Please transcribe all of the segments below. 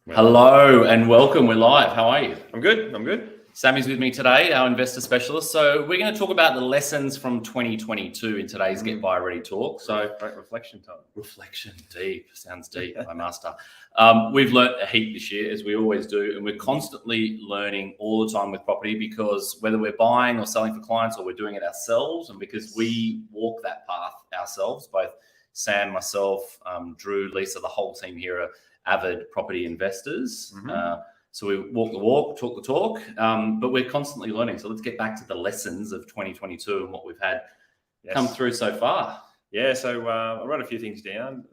Hello and welcome. We're live. How are you? I'm good. Sammy's with me today, our investor specialist. So we're going to talk about the lessons from 2022 in today's Get Buy Ready talk. So great reflection time. Reflection, deep. Sounds deep, my master. We've learnt a heap this year, as we always do, and we're constantly learning all the time with property, because whether we're buying or selling for clients or we're doing it ourselves, and because we walk that path ourselves, both Sam, myself, Drew, Lisa, the whole team here are avid property investors. So we walk the walk, talk the talk, but we're constantly learning. So let's get back to the lessons of 2022 and what we've had come through so far. Yeah, so I wrote a few things down.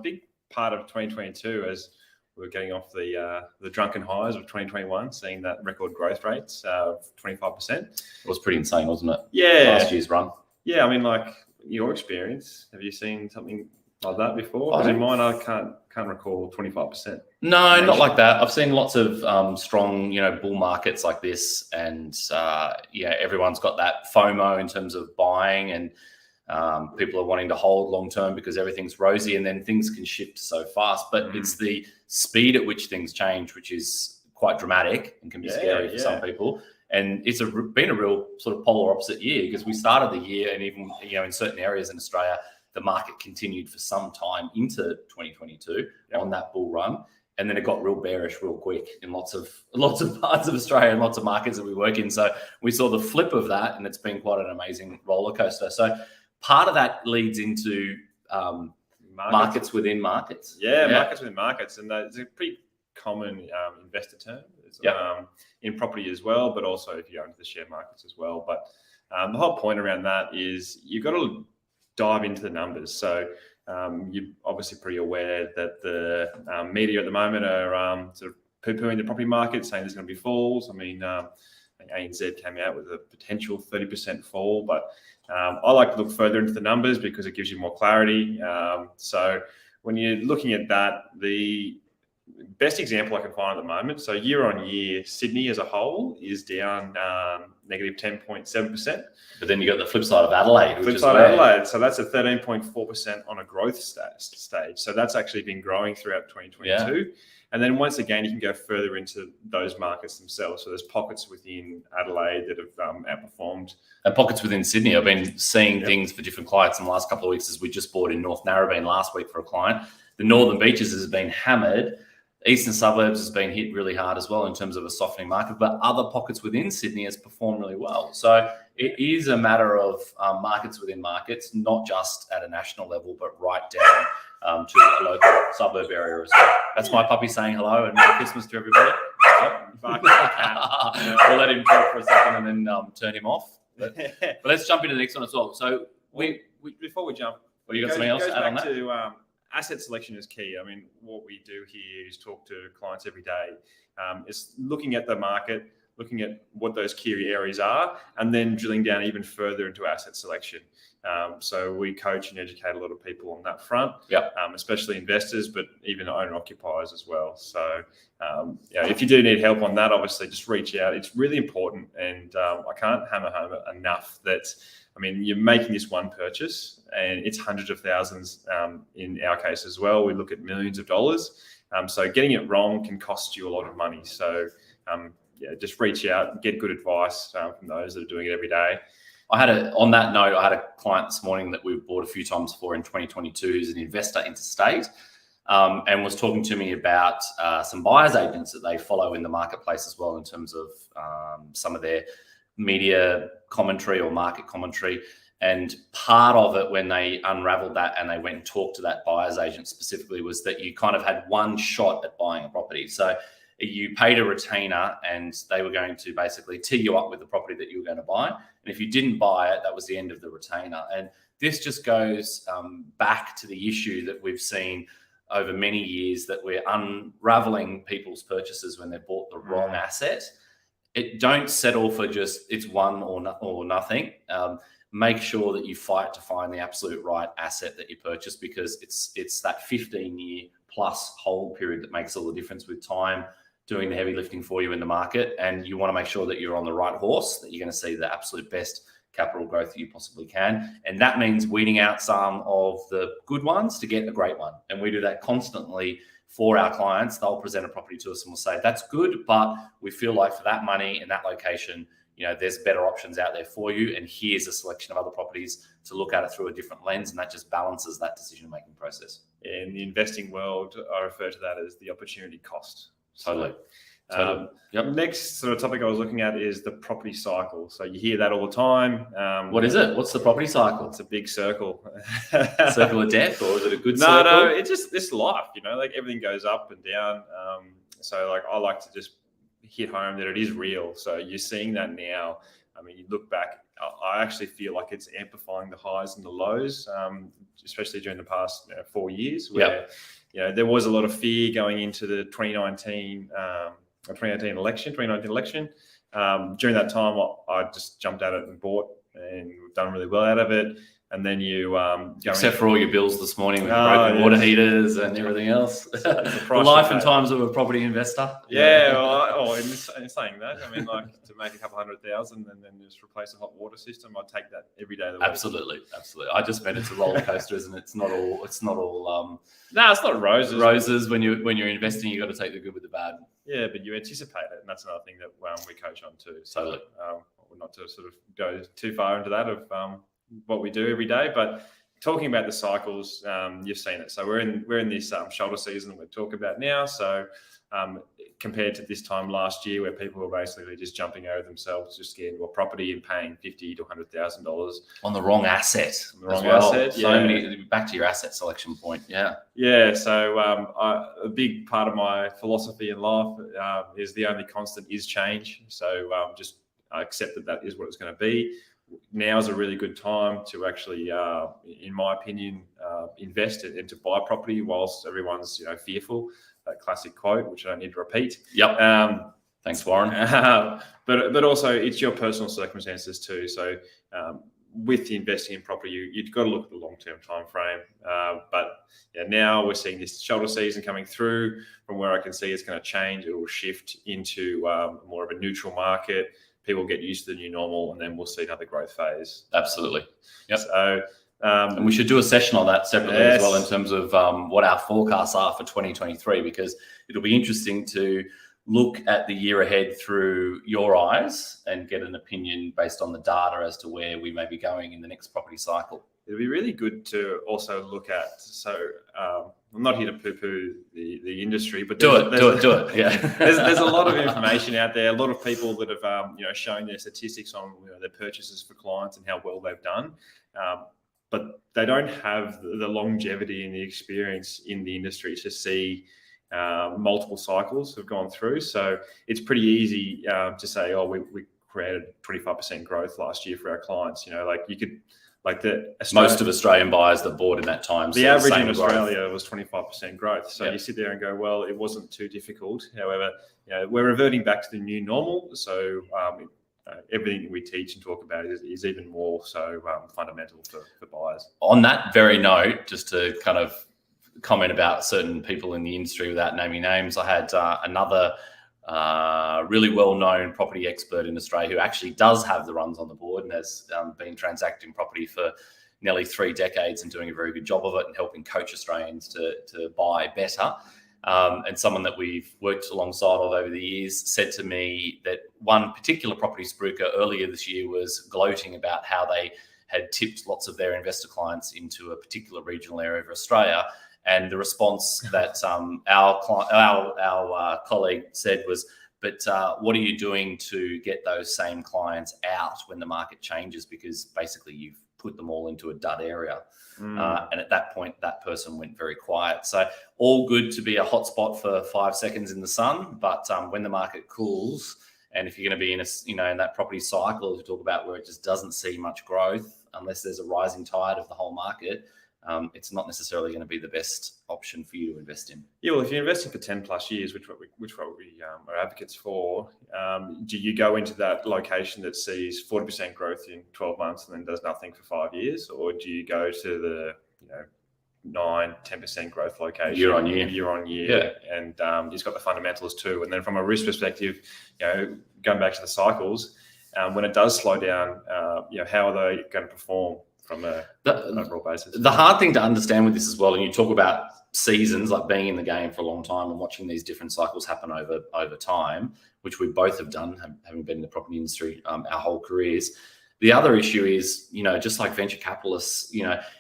Big part of 2022 as we were getting off the drunken highs of 2021, seeing that record growth rates of 25%. It was pretty insane, wasn't it? Yeah. Last year's run. Yeah, I mean, like your experience, have you seen something like that before? Because in mine, I can't recall 25%. No, not like that. I've seen lots of strong, bull markets like this, and everyone's got that FOMO in terms of buying, and people are wanting to hold long term because everything's rosy, and then things can shift so fast. But it's the speed at which things change, which is quite dramatic and can be scary for some people. And it's been a real sort of polar opposite year, because we started the year, and even in certain areas in Australia, the market continued for some time into 2022 on that bull run, and then it got real bearish real quick in lots of parts of Australia and lots of markets that we work in. So we saw the flip of that, and it's been quite an amazing roller coaster. So part of that leads into markets within markets. Markets within markets, and it's a pretty common investor term in property as well, but also if you go into the share markets as well. But the whole point around that is you've got to dive into the numbers. So you're obviously pretty aware that the media at the moment are sort of poo-pooing the property market, saying there's going to be falls. I mean, I think ANZ came out with a potential 30% fall, but I like to look further into the numbers because it gives you more clarity. So when you're looking at that, the best example I can find at the moment, so year on year, Sydney as a whole is down negative 10.7%. But then you got the flip side of Adelaide. So that's a 13.4% on a growth stage. So that's actually been growing throughout 2022. Yeah. And then once again, you can go further into those markets themselves. So there's pockets within Adelaide that have outperformed. And pockets within Sydney. I've been seeing things for different clients in the last couple of weeks, as we just bought in North Narrabeen last week for a client. The Northern Beaches has been hammered. Eastern suburbs has been hit really hard as well in terms of a softening market, but other pockets within Sydney has performed really well. So it is a matter of markets within markets, not just at a national level, but right down to a local suburb area as well. That's my puppy saying hello and Merry Christmas to everybody. We'll let him talk for a second and then turn him off. But let's jump into the next one as well. So before we jump, you got something else to add on that? Asset selection is key. I mean, what we do here is talk to clients every day. It's looking at the market, looking at what those key areas are, and then drilling down even further into asset selection. So we coach and educate a lot of people on that front, especially investors, but even owner-occupiers as well. So if you do need help on that, obviously just reach out. It's really important, and I can't hammer home enough that, I mean, you're making this one purchase, and it's hundreds of thousands in our case as well. We look at millions of dollars. So getting it wrong can cost you a lot of money. So just reach out and get good advice from those that are doing it every day. On that note, I had a client this morning that we've bought a few times for in 2022 who's an investor interstate, and was talking to me about some buyer's agents that they follow in the marketplace as well, in terms of some of their media commentary or market commentary. And part of it, when they unraveled that and they went and talked to that buyer's agent specifically, was that you kind of had one shot at buying a property. So you paid a retainer and they were going to basically tee you up with the property that you were going to buy. And if you didn't buy it, that was the end of the retainer. And this just goes back to the issue that we've seen over many years, that we're unraveling people's purchases when they bought the wrong asset. Don't settle for just it's one or nothing. Make sure that you fight to find the absolute right asset that you purchase, because it's that 15-year plus hold period that makes all the difference, with time doing the heavy lifting for you in the market. And you want to make sure that you're on the right horse, that you're going to see the absolute best capital growth that you possibly can. And that means weeding out some of the good ones to get a great one. And we do that constantly for our clients. They'll present a property to us and we'll say, that's good, but we feel like for that money in that location, there's better options out there for you. And here's a selection of other properties to look at it through a different lens. And that just balances that decision-making process. In the investing world, I refer to that as the opportunity cost. Totally. Next sort of topic I was looking at is the property cycle. So you hear that all the time. What is it? What's the property cycle? It's a big circle. Circle of death, or is it a good circle? No, it's life, like everything goes up and down. So like I like to just hit home that it is real. So you're seeing that now. I mean, you look back, I actually feel like it's amplifying the highs and the lows, especially during the past 4 years where, there was a lot of fear going into the 2019 election. During that time, I just jumped at it and bought, and we've done really well out of it. And then you except for all your bills this morning with broken water heaters and everything else. The life and times of a property investor. In saying that, I mean, like to make a couple $100,000 and then just replace a hot water system, I'd take that every day of the week. Absolutely. I just meant it's a roller coaster, isn't it? It's not all. No, it's not roses. Roses. When you're investing, you got to take the good with the bad. Yeah, but you anticipate it, and that's another thing that we coach on too. Totally. Not to sort of go too far into that of what we do every day, but talking about the cycles, you've seen it. So we're in this shoulder season that we're talking about now. So compared to this time last year, where people were basically just jumping over themselves, just getting into a property and paying $50,000 to $100,000 on the wrong asset. Back to your asset selection point. Yeah. So a big part of my philosophy in life is the only constant is change. So just accept that is what it's going to be. Now is a really good time to actually, in my opinion, invest and to buy property whilst everyone's fearful. That classic quote, which I don't need to repeat. Yep. Thanks, Warren. But also it's your personal circumstances too. So with the investing in property, you've got to look at the long-term time frame. But now we're seeing this shoulder season coming through. From where I can see, it's going to change. It will shift into more of a neutral market. People get used to the new normal, and then we'll see another growth phase. Absolutely. Yep. So, and we should do a session on that separately as well in terms of what our forecasts are for 2023, because it'll be interesting to look at the year ahead through your eyes and get an opinion based on the data as to where we may be going in the next property cycle. It'd be really good to also look at. So I'm not here to poo-poo the industry, but do it. Yeah, there's a lot of information out there. A lot of people that have shown their statistics on their purchases for clients and how well they've done, but they don't have the longevity and the experience in the industry to see multiple cycles have gone through. So it's pretty easy to say, we created 25% growth last year for our clients. Most of Australian buyers that bought in that time. The average in Australia was 25% growth. So you sit there and go, well, it wasn't too difficult. However, we're reverting back to the new normal. So everything we teach and talk about is even more so fundamental for buyers. On that very note, just to kind of comment about certain people in the industry without naming names, I had another really well-known property expert in Australia who actually does have the runs on the board and has been transacting property for nearly 3 decades and doing a very good job of it and helping coach Australians to buy better. And someone that we've worked alongside of over the years said to me that one particular property spruiker earlier this year was gloating about how they had tipped lots of their investor clients into a particular regional area of Australia. And the response that our colleague said was, but what are you doing to get those same clients out when the market changes? Because basically you've put them all into a dud area. And at that point, that person went very quiet. So all good to be a hotspot for 5 seconds in the sun. But when the market cools, and if you're going to be in in that property cycle, as we talk about, where it just doesn't see much growth, unless there's a rising tide of the whole market, it's not necessarily going to be the best option for you to invest in. Yeah, well, if you're investing for 10 plus years, which we are advocates for, do you go into that location that sees 40% growth in 12 months and then does nothing for 5 years? Or do you go to the 9-10% growth location year on year, and it's got the fundamentals too? And then from a risk perspective, going back to the cycles, when it does slow down, how are they going to perform from an overall basis? The hard thing to understand with this as well, and you talk about seasons, like being in the game for a long time and watching these different cycles happen over time, which we both have done, having been in the property industry our whole careers. The other issue is, just like venture capitalists,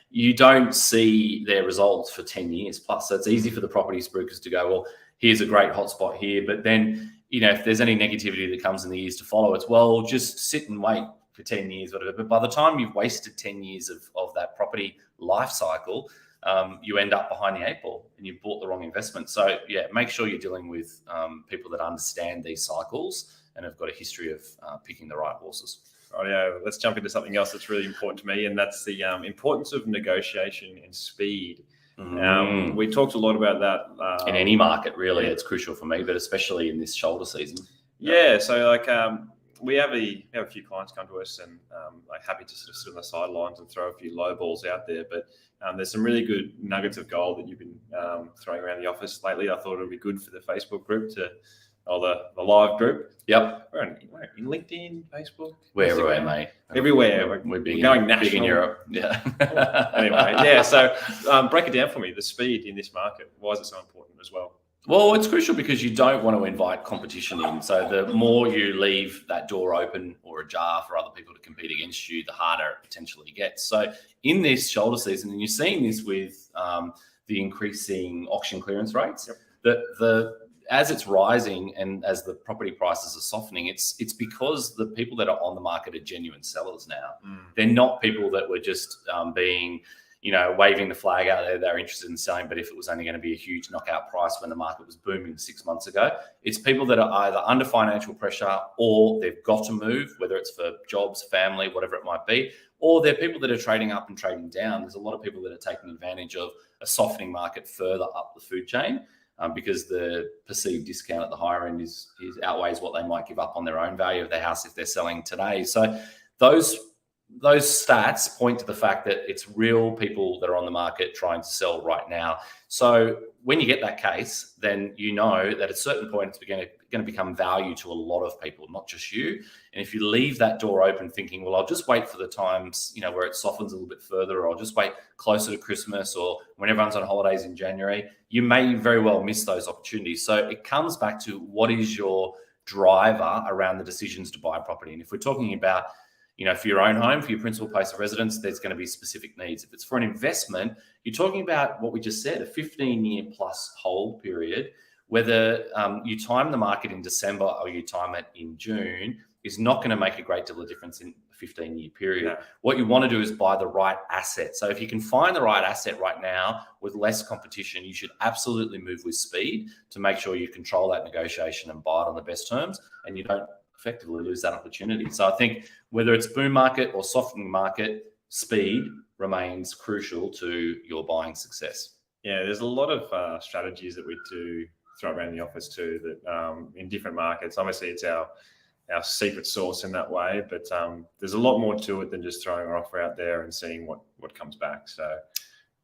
you don't see their results for 10 years plus. So it's easy for the property spruikers to go, well, here's a great hotspot here. But then, if there's any negativity that comes in the years to follow, it's, well, just sit and wait for 10 years, whatever. But by the time you've wasted 10 years of that property life cycle, you end up behind the eight ball and you've bought the wrong investment. So make sure you're dealing with people that understand these cycles and have got a history of picking the right horses. Oh, let's jump into something else that's really important to me, and that's the importance of negotiation and speed. We talked a lot about that. In any market, really, it's crucial for me, but especially in this shoulder season. Yeah, so we have a few clients come to us and happy to sort of sit on the sidelines and throw a few low balls out there, but there's some really good nuggets of gold that you've been throwing around the office lately. I thought it would be good for the Facebook group the live group. Yep. We're in LinkedIn, Facebook. We're everywhere, mate. Everywhere. We're going national. Big in Europe. Yeah. Anyway, so break it down for me. The speed in this market. Why is it so important as well? Well, it's crucial because you don't want to invite competition in. So the more you leave that door open or ajar for other people to compete against you, the harder it potentially gets. So in this shoulder season, and you're seeing this with the increasing auction clearance rates, as it's rising and as the property prices are softening, it's because the people that are on the market are genuine sellers now. They're not people that were just being, waving the flag out there. They're interested in selling, but if it was only going to be a huge knockout price when the market was booming 6 months ago, it's people that are either under financial pressure or they've got to move, whether it's for jobs, family, whatever it might be, or they're people that are trading up and trading down. There's a lot of people that are taking advantage of a softening market further up the food chain. Because the perceived discount at the higher end is outweighs what they might give up on their own value of their house if they're selling today. So those stats point to the fact that it's real people that are on the market trying to sell right now. So when you get that case, then you know that at a certain point it's going to become value to a lot of people, not just you. And if you leave that door open thinking, well, I'll just wait for the times, where it softens a little bit further, or I'll just wait closer to Christmas or when everyone's on holidays in January, you may very well miss those opportunities. So it comes back to what is your driver around the decisions to buy property. And if we're talking about, for your own home, for your principal place of residence, there's going to be specific needs. If it's for an investment, you're talking about what we just said, a 15-year plus hold period. Whether you time the market in December or you time it in June is not going to make a great deal of difference in a 15-year period. No. What you want to do is buy the right asset. So if you can find the right asset right now with less competition, you should absolutely move with speed to make sure you control that negotiation and buy it on the best terms, and you don't effectively lose that opportunity. So I think whether it's boom market or softening market, speed remains crucial to your buying success. Yeah, there's a lot of strategies that we do throw around the office too, that in different markets. Obviously, it's our secret sauce in that way, but there's a lot more to it than just throwing an offer out there and seeing what comes back. So.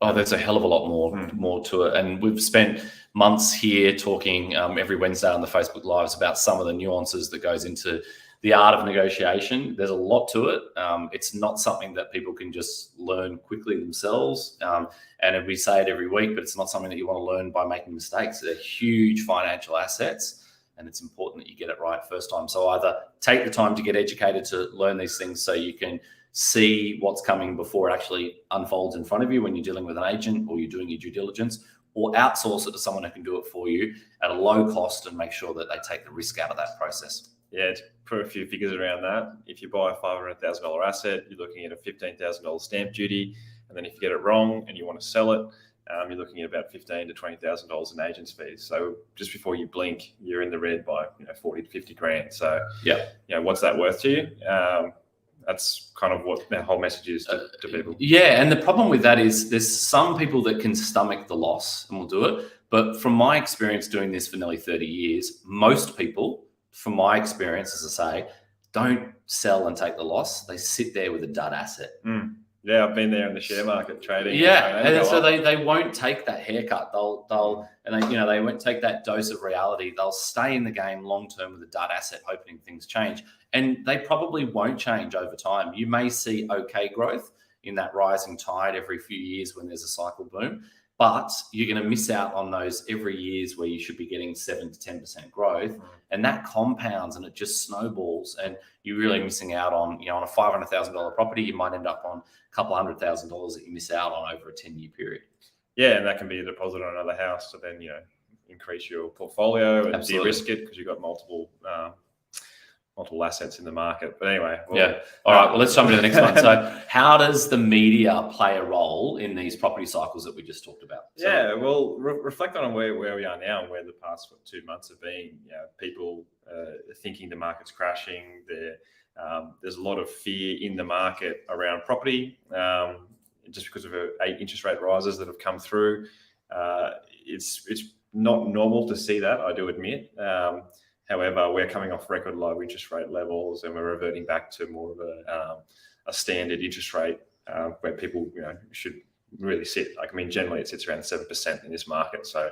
Oh, there's a hell of a lot more to it. And we've spent months here talking every Wednesday on the Facebook Lives about some of the nuances that goes into the art of negotiation. There's a lot to it. It's not something that people can just learn quickly themselves. And we say it every week, but it's not something that you want to learn by making mistakes. They're huge financial assets, and it's important that you get it right first time. So either take the time to get educated to learn these things so you can see what's coming before it actually unfolds in front of you when you're dealing with an agent or you're doing your due diligence, or outsource it to someone who can do it for you at a low cost and make sure that they take the risk out of that process. Yeah, to put a few figures around that, if you buy a $500,000 asset, you're looking at a $15,000 stamp duty. And then if you get it wrong and you want to sell it, you're looking at about $15,000 to $20,000 in agent's fees. So just before you blink, you're in the red by 40 to 50 grand. So what's that worth to you? That's kind of what the whole message is to people. Yeah, and the problem with that is there's some people that can stomach the loss and will do it. But from my experience doing this for nearly 30 years, most people, from my experience, as I say, don't sell and take the loss. They sit there with a dud asset. Yeah, I've been there in the share market trading. Yeah, and so they won't take that haircut. They won't take that dose of reality. They'll stay in the game long term with a dud asset, hoping things change. And they probably won't change over time. You may see okay growth in that rising tide every few years when there's a cycle boom, but you're going to miss out on those every years where you should be getting 7 to 10% growth, and that compounds and it just snowballs, and you're really missing out on, on a $500,000 property, you might end up on a couple $100,000 that you miss out on over a 10-year period. Yeah, and that can be a deposit on another house to then increase your portfolio and de-risk it because you've got multiple assets in the market. But anyway. All right. Well, let's jump into the next one. So how does the media play a role in these property cycles that we just talked about? Reflect on where we are now and where the past 2 months have been. People thinking the market's crashing. There's a lot of fear in the market around property just because of 8 interest rate rises that have come through. It's not normal to see that, I do admit. However, we're coming off record low interest rate levels, and we're reverting back to more of a standard interest rate where people should really sit. Generally it sits around 7% in this market. So,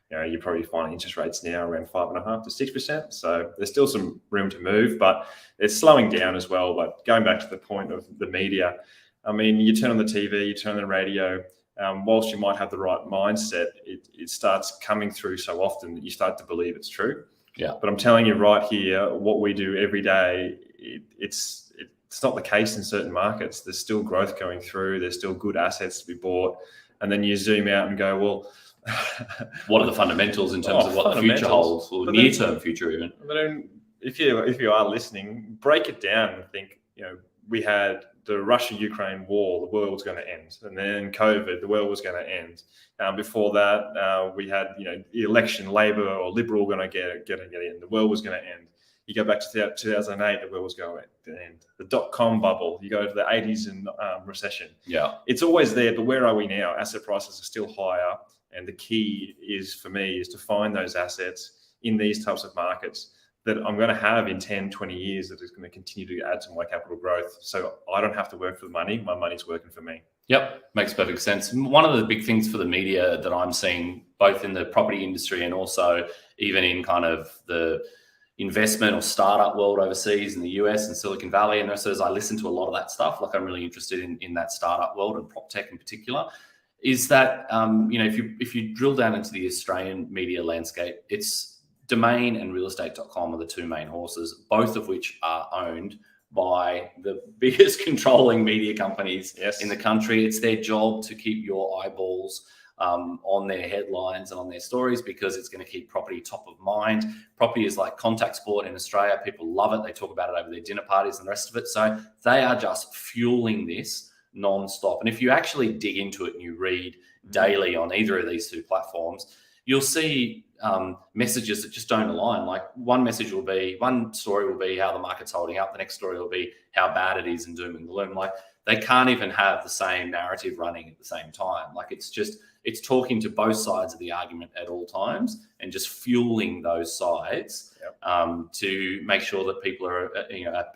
you're probably finding interest rates now around 5.5% to 6%. So there's still some room to move, but it's slowing down as well. But going back to the point of the media, you turn on the TV, you turn on the radio. Whilst you might have the right mindset, it starts coming through so often that you start to believe it's true. Yeah. But I'm telling you right here, what we do every day, it's not the case in certain markets. There's still growth going through. There's still good assets to be bought. And then you zoom out and go, well, what are the fundamentals in terms of what the future holds, or near-term future even? But then if you are listening, break it down and think, we had the Russia-Ukraine war, the world was going to end. And then COVID, the world was going to end. Before that, we had, the election, Labor or Liberal going to get in. The world was going to end. You go back to 2008, the world was going to end. The dot-com bubble, you go to the 80s and recession. Yeah. It's always there, but where are we now? Asset prices are still higher. And the key is, for me, is to find those assets in these types of markets that I'm going to have in 10, 20 years that is going to continue to add to my capital growth. So I don't have to work for the money. My money's working for me. Yep, makes perfect sense. One of the big things for the media that I'm seeing, both in the property industry and also even in kind of the investment or startup world overseas in the US and Silicon Valley, and also as I listen to a lot of that stuff, like I'm really interested in that startup world and prop tech in particular, is that, if you drill down into the Australian media landscape, it's Domain and realestate.com are the two main horses, both of which are owned by the biggest controlling media companies in the country. It's their job to keep your eyeballs on their headlines and on their stories because it's going to keep property top of mind. Property is like contact sport in Australia. People love it. They talk about it over their dinner parties and the rest of it. So they are just fueling this non-stop. And if you actually dig into it and you read daily on either of these two platforms, you'll see messages that just don't align. Like one story will be how the market's holding up. The next story will be how bad it is and doom and gloom. Like they can't even have the same narrative running at the same time. Like it's talking to both sides of the argument at all times and just fueling those sides to make sure that people are,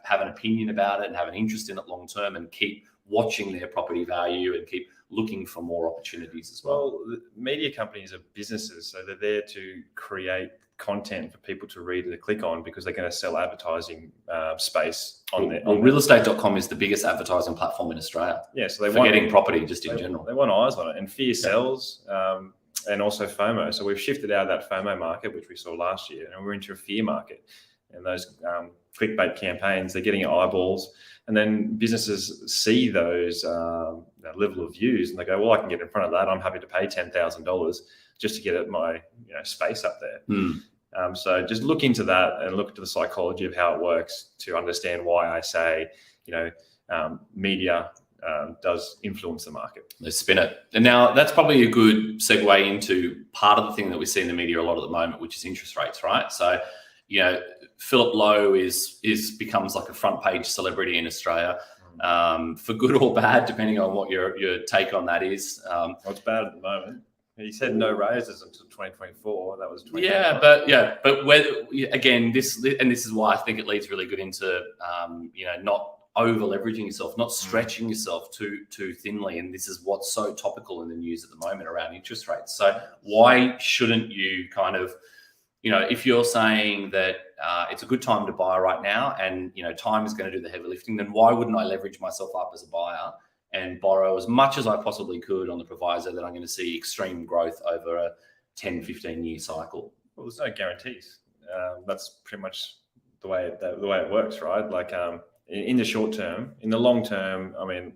have an opinion about it and have an interest in it long term and keep watching their property value and keep looking for more opportunities as well. Well, media companies are businesses, so they're there to create content for people to read and to click on because they're going to sell advertising space on there. Well, realestate.com is the biggest advertising platform in Australia. Yeah, so they getting property just in general. They want eyes on it, and fear sells, and also FOMO. So we've shifted out of that FOMO market, which we saw last year, and we're into a fear market. And those clickbait campaigns, they're getting eyeballs. And then businesses see those that level of views and they go, well, I can get in front of that. I'm happy to pay $10,000 just to get my space up there. So just look into that and look into the psychology of how it works to understand why I say, media does influence the market. They spin it. And now that's probably a good segue into part of the thing that we see in the media a lot at the moment, which is interest rates, right? So, Philip Lowe becomes like a front page celebrity in Australia, for good or bad, depending on what your take on that is. Well, it's bad at the moment. He said no raises until 2024. That was 2024. But whether, again, this is why I think it leads really good into not over leveraging yourself, not stretching yourself too thinly. And this is what's so topical in the news at the moment around interest rates. So why shouldn't you kind of, if you're saying that it's a good time to buy right now, and time is going to do the heavy lifting, then why wouldn't I leverage myself up as a buyer and borrow as much as I possibly could on the proviso that I'm going to see extreme growth over a 10, 15-year cycle? Well, there's no guarantees. That's pretty much the way it works, right? Like in the short term. In the long term, I mean,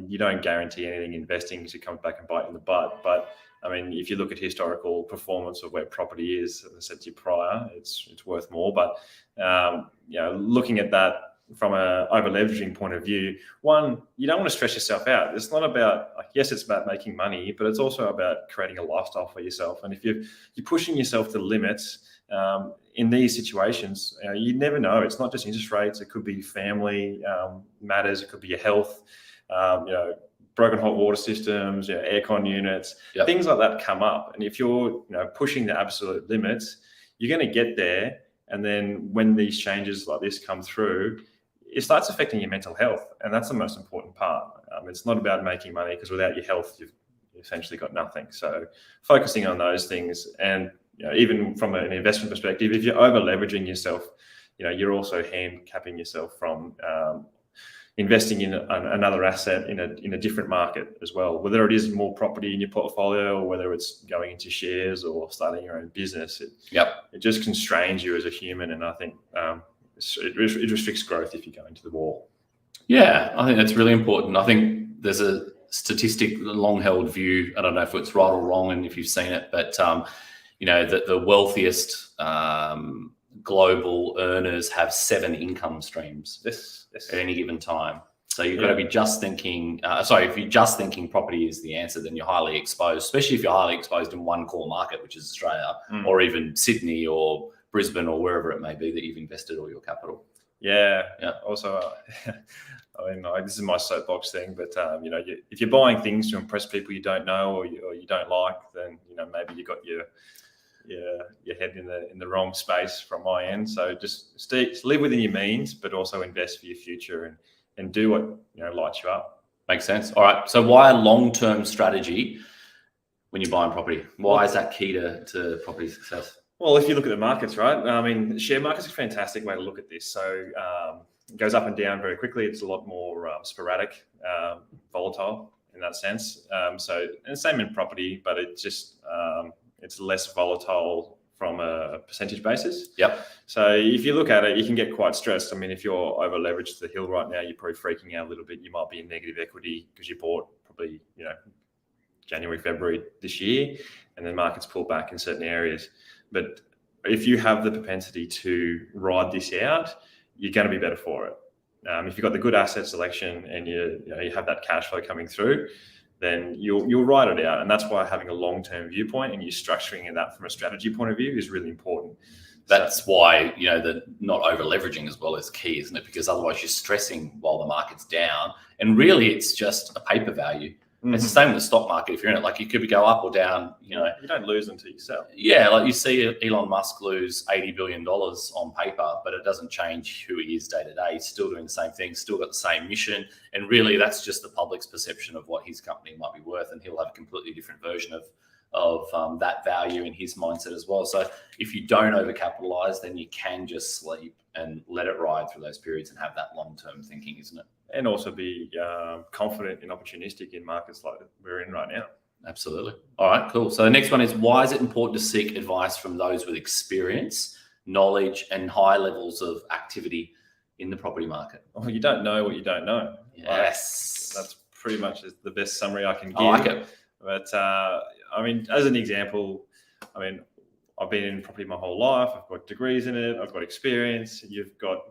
you don't guarantee anything investing because it comes back and bite you in the butt. But I mean, if you look at historical performance of where property is, as I said to you prior, it's worth more. But looking at that from a over leveraging point of view, one, you don't want to stress yourself out. It's not about, yes, it's about making money, but it's also about creating a lifestyle for yourself. And if you're pushing yourself to limits in these situations, you never know. It's not just interest rates. It could be family matters. It could be your health. Broken hot water systems, aircon units, things like that come up. And if you're pushing the absolute limits, you're going to get there. And then when these changes like this come through, it starts affecting your mental health. And that's the most important part. It's not about making money, because without your health, you've essentially got nothing. So focusing on those things, and even from an investment perspective, if you're over leveraging yourself, you're also handicapping yourself from investing in another asset in a different market as well, whether it is more property in your portfolio or whether it's going into shares or starting your own business. It just constrains you as a human, and I think it restricts growth if you go into the wall. Yeah, I think that's really important. I think there's a statistic, long-held view. I don't know if it's right or wrong, and if you've seen it, but the wealthiest global earners have 7 income streams at any given time. So you've got to be just thinking, if you're just thinking property is the answer, then you're highly exposed, especially if you're highly exposed in one core market, which is Australia, or even Sydney or Brisbane or wherever it may be that you've invested all your capital. Yeah. Also, I mean, this is my soapbox thing, but if you're buying things to impress people you don't know or you don't like, then maybe you got your head in the wrong space from my end. So just live within your means, but also invest for your future and do what lights you up. Makes sense. All right. So why a long-term strategy when you're buying property? Why is that key to property success? Well, if you look at the markets, right? I mean, the share market's a fantastic way to look at this. So it goes up and down very quickly. It's a lot more sporadic, volatile in that sense. And same in property, but it just it's less volatile from a percentage basis. So if you look at it, you can get quite stressed. I mean, if you're over leveraged to the hill right now, you're probably freaking out a little bit. You might be in negative equity because you bought probably January, February this year, and then markets pull back in certain areas. But if you have the propensity to ride this out, you're going to be better for it. If you've got the good asset selection and you have that cash flow coming through, then you'll ride it out. And that's why having a long-term viewpoint and you structuring that from a strategy point of view is really important. That's why, the not over leveraging as well is key, isn't it? Because otherwise you're stressing while the market's down. And really it's just a paper value. It's the same with the stock market. If you're in it, like, you could go up or down, You don't lose until you sell. Yeah, like you see Elon Musk lose $80 billion on paper, but it doesn't change who he is day to day. He's still doing the same thing, still got the same mission. And really that's just the public's perception of what his company might be worth. And he'll have a completely different version of that value in his mindset as well. So if you don't overcapitalize, then you can just sleep and let it ride through those periods and have that long-term thinking, isn't it? And also be confident and opportunistic in markets like we're in right now. Absolutely. All right, cool. So the next one is, why is it important to seek advice from those with experience, knowledge, and high levels of activity in the property market? Well, you don't know what you don't know. Yes. That's pretty much the best summary I can give. I like it. But I mean, as an example, I mean, I've been in property my whole life. I've got degrees in it. I've got experience. You've got,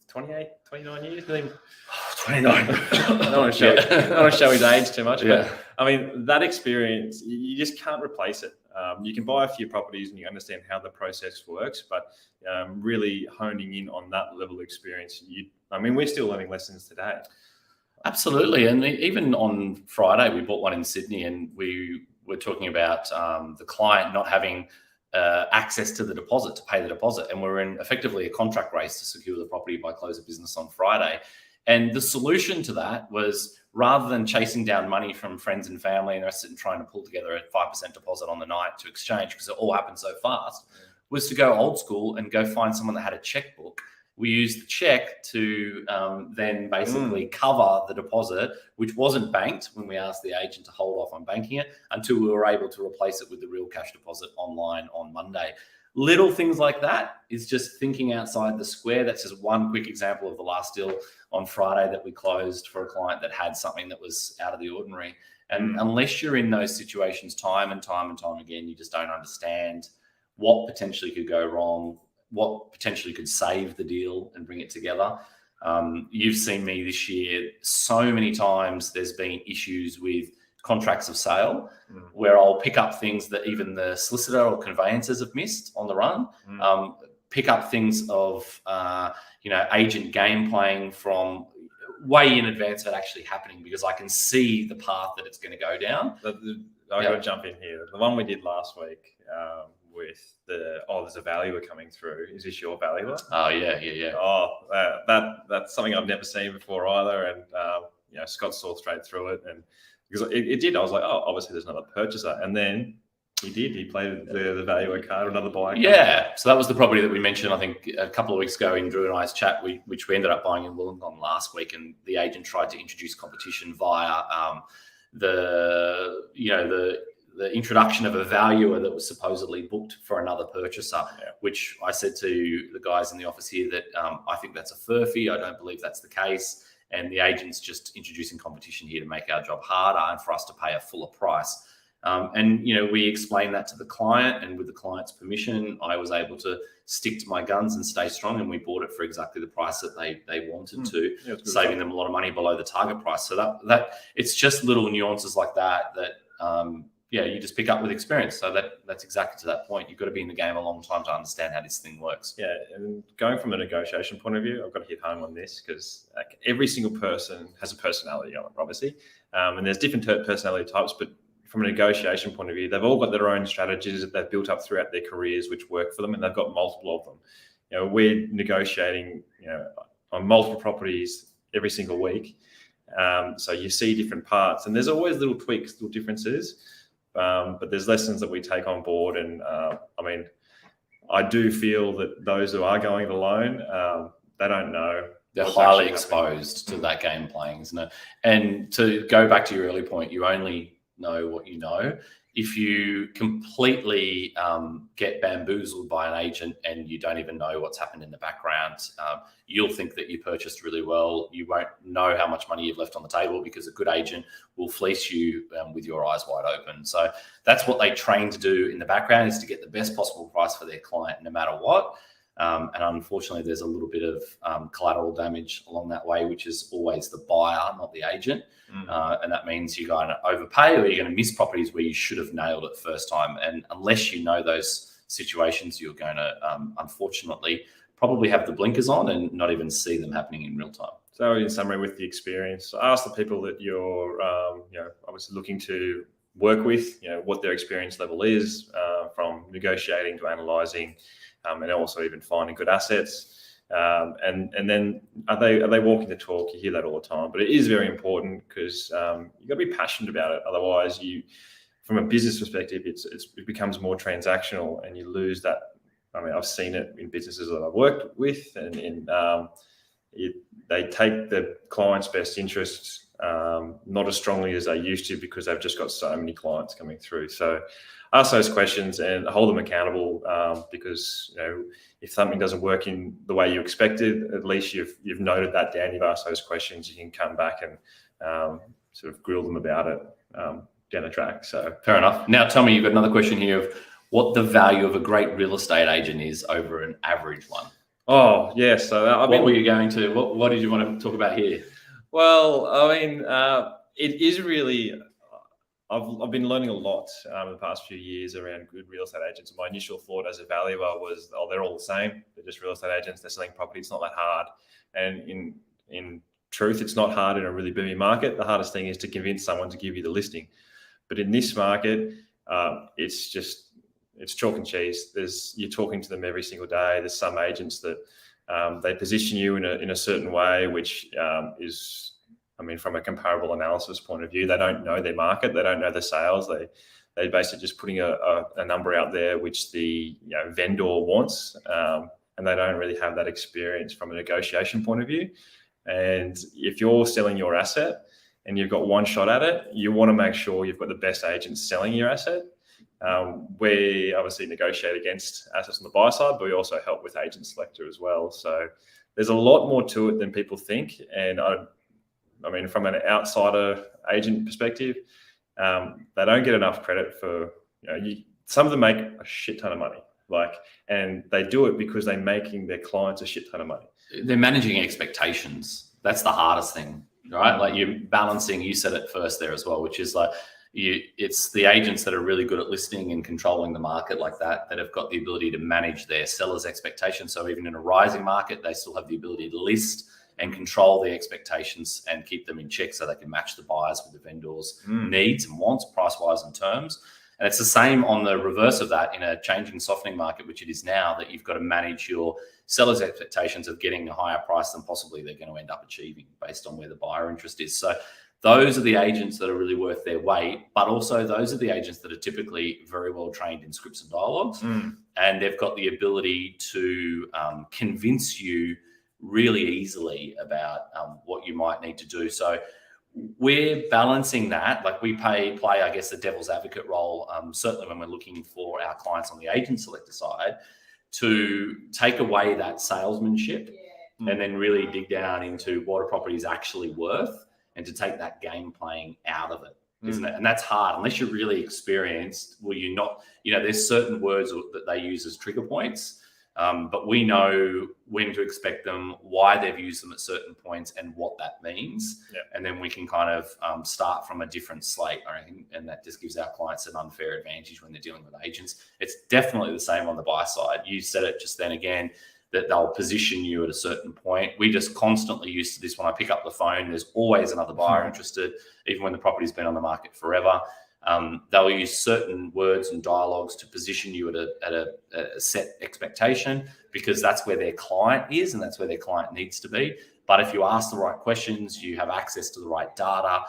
28, 29 years. 29. I don't want to show his age too much. Yeah. But I mean, that experience, you just can't replace it. You can buy a few properties and you understand how the process works, but really honing in on that level of experience, we're still learning lessons today. Absolutely. And even on Friday, we bought one in Sydney, and we were talking about the client not having access to the deposit, to pay the deposit. And we're in effectively a contract race to secure the property by close of business on Friday. And the solution to that was, rather than chasing down money from friends and family and us and trying to pull together a 5% deposit on the night to exchange, because it all happened so fast, was to go old school and go find someone that had a checkbook. We used the check to then basically cover the deposit, which wasn't banked when we asked the agent to hold off on banking it, until we were able to replace it with the real cash deposit online on Monday. Little things like that is just thinking outside the square. That's just one quick example of the last deal on Friday that we closed for a client that had something that was out of the ordinary. And unless you're in those situations time and time and time again, you just don't understand what potentially could go wrong, what potentially could save the deal and bring it together. You've seen me this year so many times. There's been issues with contracts of sale where I'll pick up things that even the solicitor or conveyancers have missed on the run. Pick up things of agent game playing from way in advance of it actually happening, because I can see the path that it's going to go down. I've got to jump in here. The one we did last week with there's a valuer coming through. Is this your valuer? Oh, yeah. Oh, that's something I've never seen before either. And, Scott saw straight through it. And because it did, I was like, oh, obviously there's another purchaser. And then he did. He played the valuer card, another buyer. Yeah. So that was the property that we mentioned, I think, a couple of weeks ago in Drew and I's chat, which we ended up buying in Wollongong last week. And the agent tried to introduce competition via the introduction of a valuer that was supposedly booked for another purchaser, which I said to the guys in the office here that I think that's a furphy. I don't believe that's the case. And the agent's just introducing competition here to make our job harder and for us to pay a fuller price. We explained that to the client, and with the client's permission, I was able to stick to my guns and stay strong. And we bought it for exactly the price that they wanted to, saving them a lot of money below the target price. So that it's just little nuances like that you just pick up with experience. So that's exactly to that point. You've got to be in the game a long time to understand how this thing works. Yeah, and going from a negotiation point of view, I've got to hit home on this, because every single person has a personality on it, obviously. And there's different personality types, but from a negotiation point of view, they've all got their own strategies that they've built up throughout their careers, which work for them, and they've got multiple of them. We're negotiating, on multiple properties every single week. So you see different parts, and there's always little tweaks, little differences. But there's lessons that we take on board. And I do feel that those who are going it alone, they don't know. They're highly exposed to that game playing, isn't it? And to go back to your early point, you only know what you know. If you completely get bamboozled by an agent and you don't even know what's happened in the background, you'll think that you purchased really well. You won't know how much money you've left on the table, because a good agent will fleece you with your eyes wide open. So that's what they train to do in the background, is to get the best possible price for their client no matter what. And unfortunately, there's a little bit of collateral damage along that way, which is always the buyer, not the agent. And that means you're going to overpay, or you're going to miss properties where you should have nailed it first time. And unless you know those situations, you're going to, unfortunately, probably have the blinkers on and not even see them happening in real time. So in summary, with the experience, ask the people that you're obviously looking to work with, what their experience level is, from negotiating to analysing, and also even finding good assets. And then are they walking the talk? You hear that all the time, but it is very important, because you've got to be passionate about it. Otherwise, from a business perspective, it becomes more transactional, and you lose that. I've seen it in businesses that I've worked with, and they take the client's best interests not as strongly as they used to, because they've just got so many clients coming through. So ask those questions and hold them accountable, because if something doesn't work in the way you expected, at least you've noted that down. You've asked those questions. You can come back and sort of grill them about it down the track. So fair enough. Now tell me, you've got another question here of what the value of a great real estate agent is over an average one. Oh, yeah. So what were you going to? What did you want to talk about here? Well, it is really. I've been learning a lot in the past few years around good real estate agents. My initial thought as a valuer was, they're all the same. They're just real estate agents. They're selling property. It's not that hard. And in truth, it's not hard in a really booming market. The hardest thing is to convince someone to give you the listing. But in this market, it's just it's chalk and cheese. You're talking to them every single day. There's some agents that they position you in a certain way, which is, I mean, from a comparable analysis point of view, they don't know their market. They don't know the sales. They're basically just putting a number out there which the vendor wants, and they don't really have that experience from a negotiation point of view. And if you're selling your asset and you've got one shot at it, you want to make sure you've got the best agents selling your asset. We obviously negotiate against assets on the buy side, but we also help with agent selector as well. So there's a lot more to it than people think. And I mean, from an outsider agent perspective, they don't get enough credit for, some of them make a shit ton of money, and they do it because they're making their clients a shit ton of money. They're managing expectations. That's the hardest thing, right? Like you're balancing, you said it first there as well, which is like, it's the agents that are really good at listening and controlling the market like that have got the ability to manage their sellers' expectations. So even in a rising market, they still have the ability to list and control the expectations and keep them in check so they can match the buyers with the vendors' needs and wants, price-wise and terms. And it's the same on the reverse of that in a changing, softening market, which it is now, that you've got to manage your sellers' expectations of getting a higher price than possibly they're going to end up achieving based on where the buyer interest is. So those are the agents that are really worth their weight, but also those are the agents that are typically very well trained in scripts and dialogues, and they've got the ability to convince you really easily about what you might need to do. So we're balancing that. Like we play, I guess, the devil's advocate role, certainly when we're looking for our clients on the agent selector side, to take away that salesmanship and then really dig down into what a property is actually worth and to take that game playing out of it, isn't it? And that's hard unless you're really experienced. Well, you're not, there's certain words that they use as trigger points. But we know when to expect them, why they've used them at certain points, and what that means. And then we can kind of start from a different slate, I think, and that just gives our clients an unfair advantage when they're dealing with agents. It's definitely the same on the buy side. You said it just then again, that they'll position you at a certain point. We just constantly used to this. When I pick up the phone, there's always another buyer interested, even when the property's been on the market forever. They'll use certain words and dialogues to position you at a set expectation, because that's where their client is and that's where their client needs to be. But if you ask the right questions, you have access to the right data,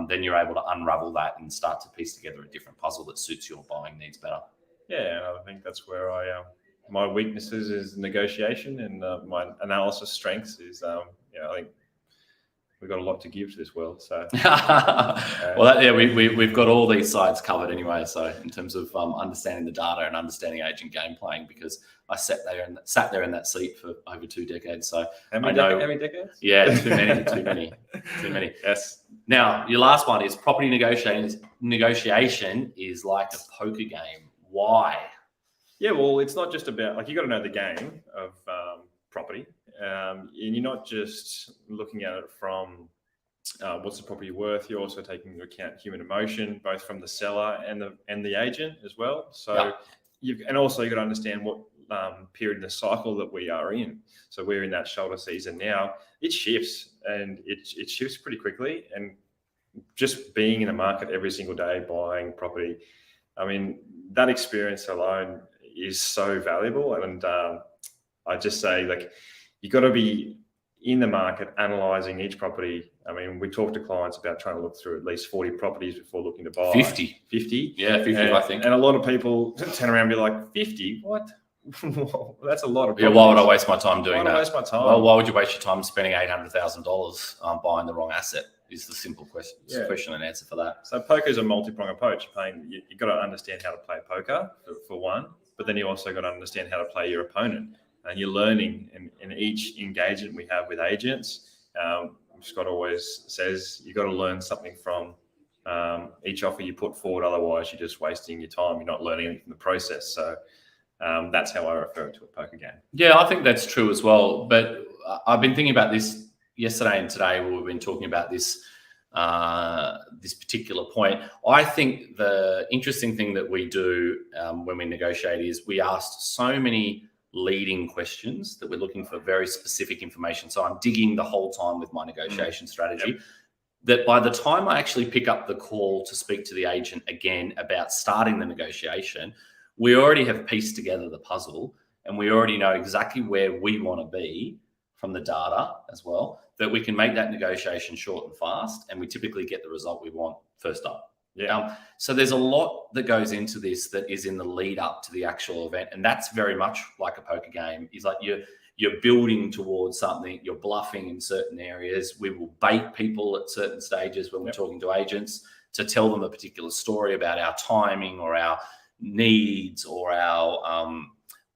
then you're able to unravel that and start to piece together a different puzzle that suits your buying needs better. Yeah, and I think that's where my weaknesses is negotiation, and my analysis strengths is, I think we've got a lot to give to this world. So, we've got all these sides covered anyway. So, in terms of understanding the data and understanding agent game playing, because I sat there in that seat for over 2 decades. So, how many decades? Yeah, too many. Yes. Now, your last one is property negotiation is like a poker game. Why? Yeah, well, it's not just about, you got to know the game of property. And you're not just looking at it from what's the property worth. You're also taking into account human emotion, both from the seller and the agent as well. So and also you got to understand what period in the cycle that we are in. So we're in that shoulder season now. It shifts, and it shifts pretty quickly. And just being in a market every single day buying property, I mean, that experience alone is so valuable. And I just say, you got to be in the market analyzing each property. I mean, we talk to clients about trying to look through at least 40 properties before looking to buy. 50. Yeah, 50, I think. And a lot of people turn around and be like, 50? What? That's a lot of properties. Yeah, why would I waste my time doing that? Why would I waste my time? Well, why would you waste your time spending $800,000 buying the wrong asset? Is the simple question, question and answer for that. So poker is a multi-pronged approach. You've got to understand how to play poker for one, but then you also got to understand how to play your opponent. And you're learning in each engagement we have with agents. Scott always says you got to learn something from each offer you put forward. Otherwise, you're just wasting your time. You're not learning anything from the process. So that's how I refer to a poker game. Yeah, I think that's true as well. But I've been thinking about this yesterday and today, where we've been talking about this this particular point. I think the interesting thing that we do when we negotiate is we ask so many leading questions that we're looking for very specific information. So I'm digging the whole time with my negotiation strategy, that by the time I actually pick up the call to speak to the agent again about starting the negotiation, we already have pieced together the puzzle, and we already know exactly where we want to be from the data as well, that we can make that negotiation short and fast, and we typically get the result we want first up. Yeah. So there's a lot that goes into this that is in the lead up to the actual event, and that's very much like a poker game. Is like you're building towards something, you're bluffing in certain areas. We will bait people at certain stages when we're talking to agents to tell them a particular story about our timing or our needs or our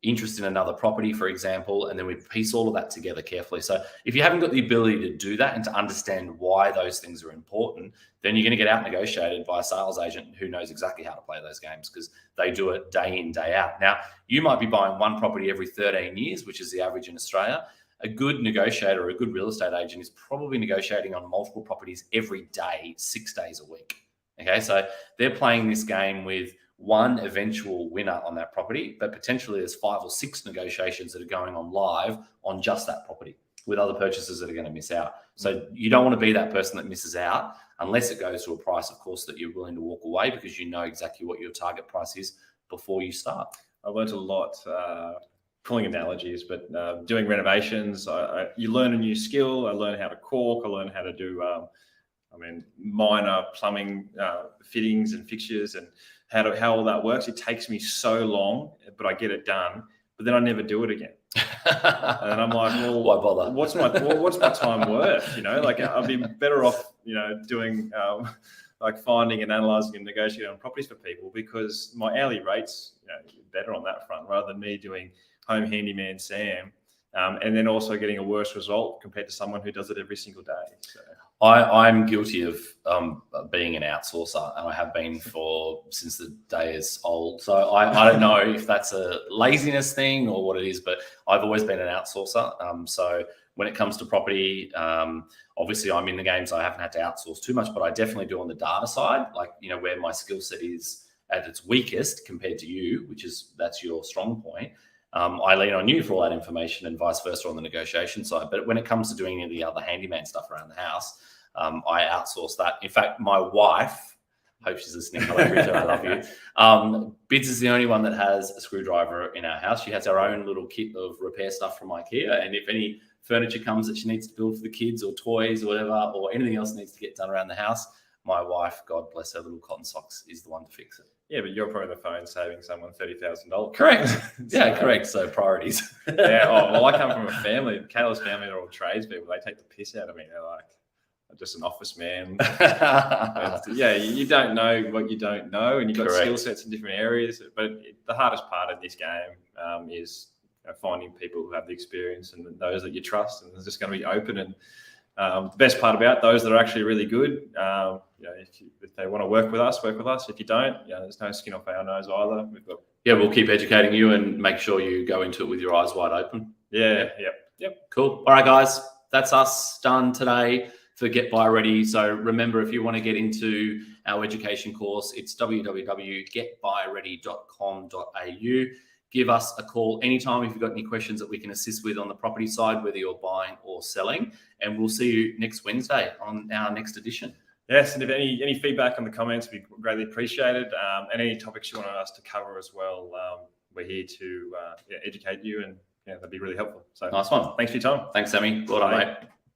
interest in another property, for example, and then we piece all of that together carefully. So if you haven't got the ability to do that and to understand why those things are important, then you're going to get out negotiated by a sales agent who knows exactly how to play those games, because they do it day in, day out. Now, you might be buying one property every 13 years, which is the average in Australia. A good negotiator or a good real estate agent is probably negotiating on multiple properties every day, 6 days a week. Okay, so they're playing this game with one eventual winner on that property, but potentially there's 5 or 6 negotiations that are going on live on just that property with other purchasers that are going to miss out. So you don't want to be that person that misses out, unless it goes to a price, of course, that you're willing to walk away because you know exactly what your target price is before you start. I learned a lot pulling analogies, but doing renovations, you learn a new skill. I learned how to caulk. I learned how to do, minor plumbing fittings and fixtures, and how all that works. It takes me so long, but I get it done. But then I never do it again. And I'm like, well, why bother? What's my time worth? Like I'd be better off, doing like finding and analysing and negotiating on properties for people, because my hourly rates, better on that front, rather than me doing home handyman Sam, and then also getting a worse result compared to someone who does it every single day. So. I'm guilty of being an outsourcer, and I have been since the day is old. So I don't know if that's a laziness thing or what it is, but I've always been an outsourcer. So when it comes to property, obviously I'm in the game, so I haven't had to outsource too much, but I definitely do on the data side, like, where my skill set is at its weakest compared to you, that's your strong point. I lean on you for all that information, and vice versa on the negotiation side. But when it comes to doing any of the other handyman stuff around the house, I outsource that. In fact, my wife, hope she's listening, hello Rita, I love you. Bids is the only one that has a screwdriver in our house. She has her own little kit of repair stuff from IKEA, and if any furniture comes that she needs to build for the kids, or toys or whatever, or anything else needs to get done around the house, my wife, God bless her little cotton socks, is the one to fix it. Yeah, but you're probably on the phone saving someone $30,000. Correct. Yeah, correct. So priorities. Yeah. Oh, well, I come from a family. Kayla's family are all tradespeople. They take the piss out of me. They're like, I'm just an office man. Yeah, you don't know what you don't know, and you've got skill sets in different areas. But the hardest part of this game is finding people who have the experience and those that you trust, and it's just going to be open. And the best part about those that are actually really good, if they want to work with us, work with us. If you don't, there's no skin off our nose either. We'll keep educating you and make sure you go into it with your eyes wide open. Yep. Cool. All right, guys, that's us done today for Get Buy Ready. So remember, if you want to get into our education course, it's www.getbuyready.com.au. Give us a call anytime if you've got any questions that we can assist with on the property side, whether you're buying or selling. And we'll see you next Wednesday on our next edition. Yes, and if any feedback on the comments, we greatly appreciate it. And any topics you want us to cover as well, we're here to educate you, and that'd be really helpful. So nice one. Thanks for your time. Thanks, Sammy. Well done, mate.